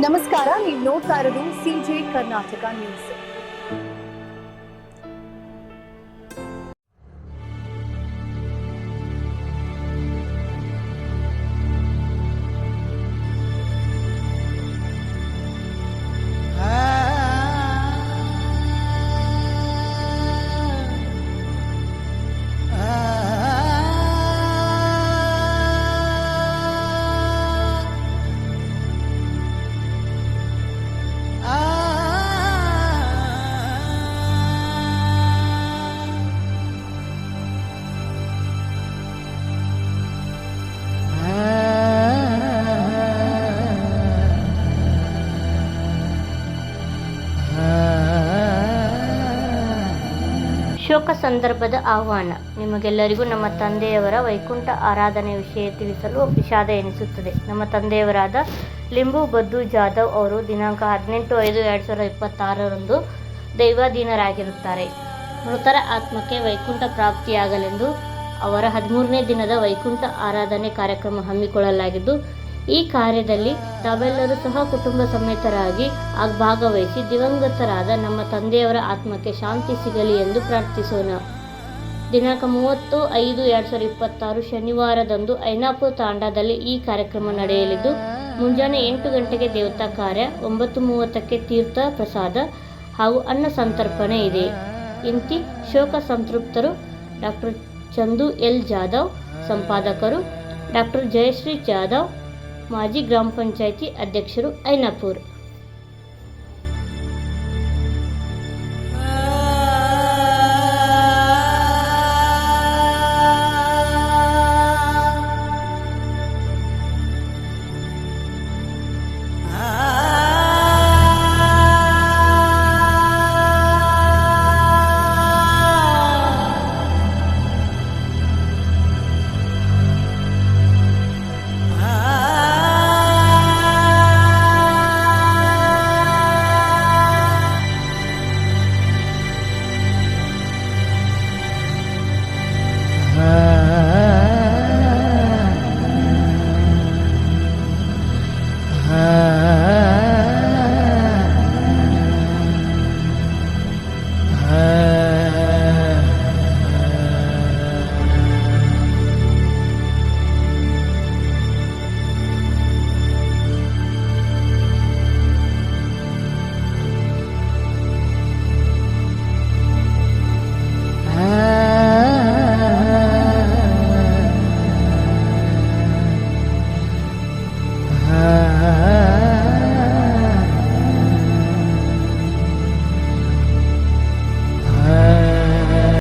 ನಮಸ್ಕಾರ, ನೀವು ನೋಡ್ತಾ ಇರೋದು ಸಿಜೆ ಕರ್ನಾಟಕ ನ್ಯೂಸ್. ಶೋಕ ಸಂದರ್ಭದ ಆಹ್ವಾನ. ನಿಮಗೆಲ್ಲರಿಗೂ ನಮ್ಮ ತಂದೆಯವರ ವೈಕುಂಠ ಆರಾಧನೆ ವಿಷಯ ತಿಳಿಸಲು ವಿಷಾದ ಎನಿಸುತ್ತದೆ. ನಮ್ಮ ತಂದೆಯವರಾದ ಲಿಂಬು ಬದ್ದು ಜಾಧವ್ ಅವರು ದಿನಾಂಕ 18/5/2026 ದೈವಾಧೀನರಾಗಿರುತ್ತಾರೆ. ಮೃತರ ಆತ್ಮಕ್ಕೆ ವೈಕುಂಠ ಪ್ರಾಪ್ತಿಯಾಗಲೆಂದು ಅವರ 13ನೇ ದಿನದ ವೈಕುಂಠ ಆರಾಧನೆ ಕಾರ್ಯಕ್ರಮ ಹಮ್ಮಿಕೊಳ್ಳಲಾಗಿದ್ದು, ಈ ಕಾರ್ಯದಲ್ಲಿ ತಾವೆಲ್ಲರೂ ಸಹ ಕುಟುಂಬ ಸಮೇತರಾಗಿ ಭಾಗವಹಿಸಿ ದಿವಂಗತರಾದ ನಮ್ಮ ತಂದೆಯವರ ಆತ್ಮಕ್ಕೆ ಶಾಂತಿ ಸಿಗಲಿ ಎಂದು ಪ್ರಾರ್ಥಿಸೋಣ. ದಿನಾಂಕ 30/5/2026 ಶನಿವಾರದಂದು ಐನಾಪುರ ತಾಂಡಾದಲ್ಲಿ ಈ ಕಾರ್ಯಕ್ರಮ ನಡೆಯಲಿದ್ದು, ಮುಂಜಾನೆ 8 ಗಂಟೆಗೆ ದೇವತಾ ಕಾರ್ಯ, 9:30ಕ್ಕೆ ತೀರ್ಥ ಪ್ರಸಾದ ಹಾಗೂ ಅನ್ನ ಸಂತರ್ಪಣೆ ಇದೆ. ಇಂತಿ ಶೋಕ ಸಂತೃಪ್ತರು ಡಾಕ್ಟರ್ ಚಂದು ಎಲ್ ಜಾಧವ್, ಸಂಪಾದಕರು ಡಾಕ್ಟರ್ ಜಯಶ್ರೀ ಜಾಧವ್, ಮಾಜಿ ಗ್ರಾಮ ಪಂಚಾಯಿತಿ ಅಧ್ಯಕ್ಷರು, ಐನಾಪುರ.